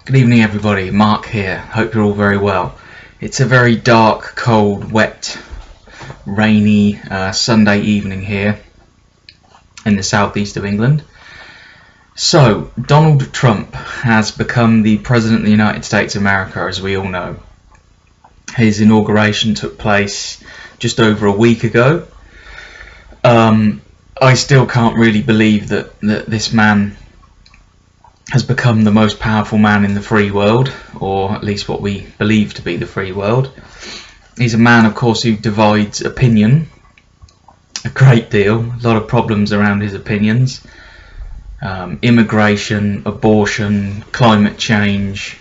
Good evening everybody, Mark here. Hope you're all very well. It's a very dark, cold, wet, rainy Sunday evening here in the southeast of England. So, Donald Trump has become the President of the United States of America, as we all know. His inauguration took place just over a week ago. I still can't really believe that this man has become the most powerful man in the free world, or at least what we believe to be the free world. He's a man, of course, who divides opinion a great deal. A lot of problems around his opinions. Immigration, abortion, climate change,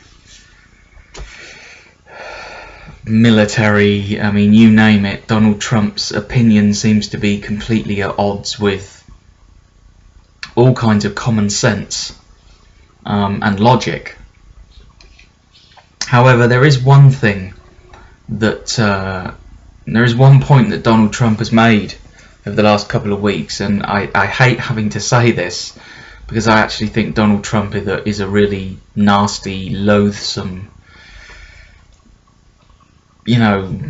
military, I mean, you name it. Donald Trump's opinion seems to be completely at odds with all kinds of common sense and logic. However, there is one thing that there is one point that Donald Trump has made over the last couple of weeks, and I hate having to say this because I actually think Donald Trump is a really nasty, loathsome,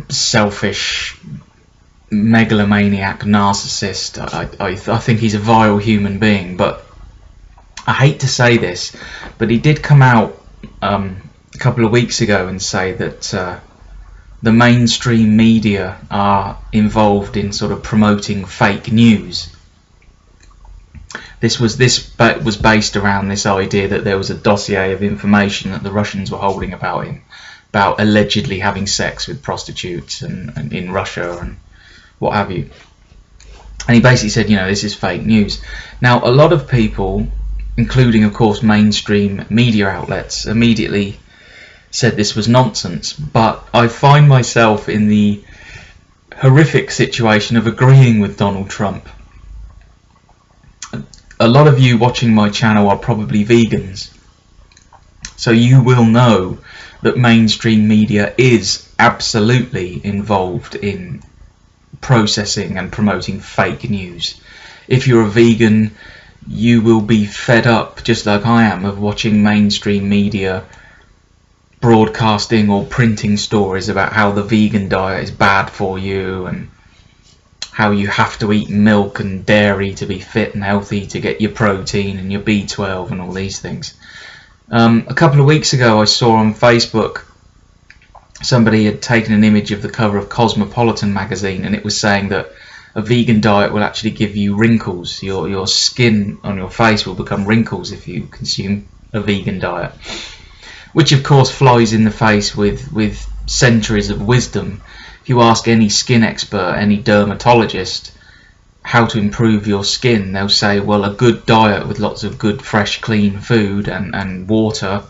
selfish, megalomaniac narcissist. I think he's a vile human being, but I hate to say this, but he did come out a couple of weeks ago and say that the mainstream media are involved in sort of promoting fake news. This was based around this idea that there was a dossier of information that the Russians were holding about him, about allegedly having sex with prostitutes and in Russia and what have you. And he basically said, this is fake news. Now, a lot of people, including of course mainstream media outlets, immediately said this was nonsense, but I find myself in the horrific situation of agreeing with Donald Trump. A lot of you watching my channel are probably vegans, so you will know that mainstream media is absolutely involved in processing and promoting fake news. If you're a vegan, you will be fed up, just like I am, of watching mainstream media broadcasting or printing stories about how the vegan diet is bad for you and how you have to eat milk and dairy to be fit and healthy to get your protein and your B12 and all these things. A couple of weeks ago I saw on Facebook somebody had taken an image of the cover of Cosmopolitan magazine, and it was saying that a vegan diet will actually give you wrinkles. Your skin on your face will become wrinkles if you consume a vegan diet, which of course flies in the face with centuries of wisdom. If you ask any skin expert, any dermatologist, how to improve your skin, they'll say, well, a good diet with lots of good, fresh, clean food and water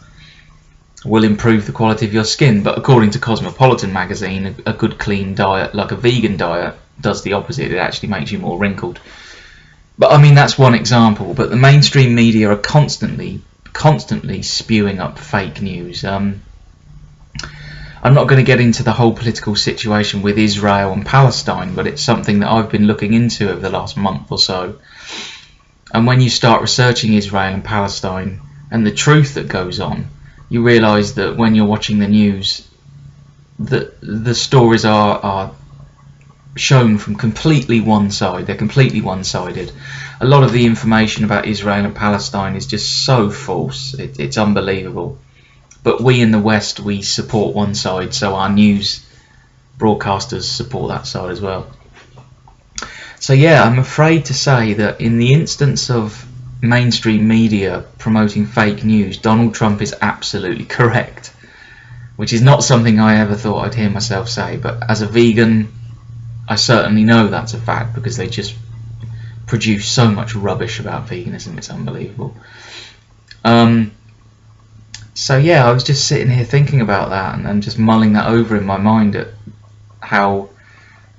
will improve the quality of your skin. But according to Cosmopolitan magazine, a good, clean diet, like a vegan diet, does the opposite. It actually makes you more wrinkled. But I mean, that's one example. But the mainstream media are constantly spewing up fake news. I'm not going to get into the whole political situation with Israel and Palestine, but it's something that I've been looking into over the last month or so. And when you start researching Israel and Palestine and the truth that goes on, you realise that when you're watching the news, that the stories are shown from completely one side. They're completely one-sided. A lot of the information about Israel and Palestine is just so false. It's unbelievable. But we in the West, we support one side, so our news broadcasters support that side as well. So yeah, I'm afraid to say that in the instance of mainstream media promoting fake news, Donald Trump is absolutely correct, which is not something I ever thought I'd hear myself say. But as a vegan, I certainly know that's a fact, because they just produce so much rubbish about veganism. It's unbelievable. So yeah, I was just sitting here thinking about that and just mulling that over in my mind at how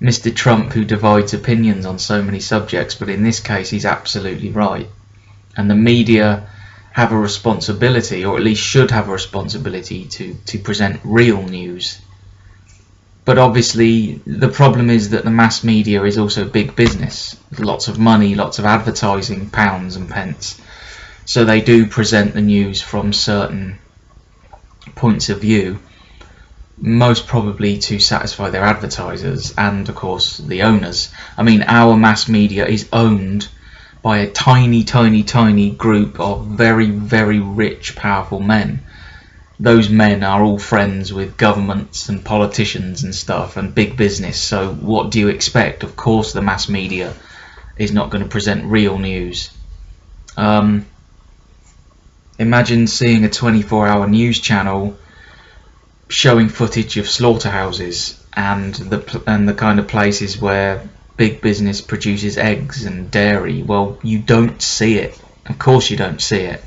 Mr. Trump, who divides opinions on so many subjects, but in this case he's absolutely right. And the media have a responsibility, or at least should have a responsibility, to present real news. But obviously the problem is that the mass media is also big business. Lots of money, lots of advertising, pounds and pence. So they do present the news from certain points of view, most probably to satisfy their advertisers and of course the owners. I mean, our mass media is owned by a tiny group of very rich, powerful men. Those men are all friends with governments and politicians and stuff and big business. So what do you expect? Of course the mass media is not going to present real news. Imagine seeing a 24-hour news channel showing footage of slaughterhouses and the kind of places where big business produces eggs and dairy. Well, you don't see it. Of course you don't see it,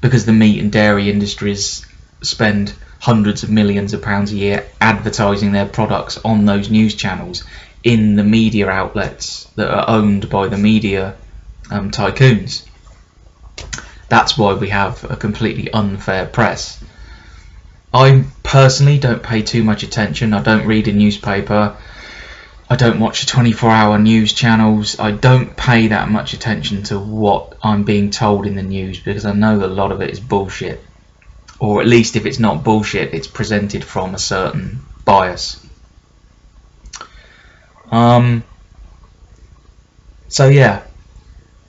because the meat and dairy industries spend hundreds of millions of pounds a year advertising their products on those news channels in the media outlets that are owned by the media tycoons. That's why we have a completely unfair press. I personally don't pay too much attention. I don't read a newspaper. I don't watch the 24-hour news channels. I don't pay that much attention to what I'm being told in the news, because I know a lot of it is bullshit. Or at least if it's not bullshit, it's presented from a certain bias. So yeah,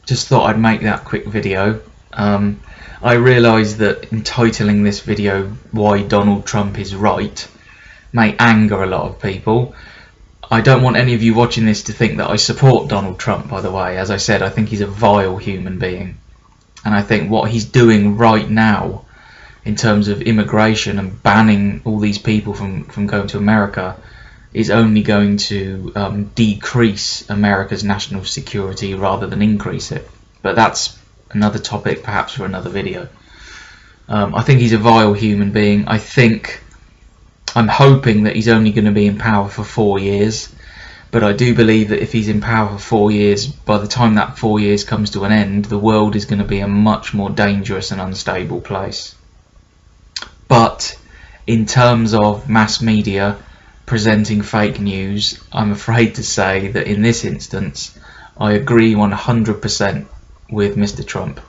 just thought I'd make that quick video. I realise that entitling this video "Why Donald Trump is Right" may anger a lot of people. I don't want any of you watching this to think that I support Donald Trump, by the way. As I said, I think he's a vile human being, and I think what he's doing right now in terms of immigration and banning all these people from going to America is only going to decrease America's national security rather than increase it. But that's another topic, perhaps for another video. I think he's a vile human being. I'm hoping that he's only going to be in power for 4 years, but I do believe that if he's in power for 4 years, by the time that 4 years comes to an end, the world is going to be a much more dangerous and unstable place. But in terms of mass media presenting fake news, I'm afraid to say that in this instance I agree 100% with Mr. Trump.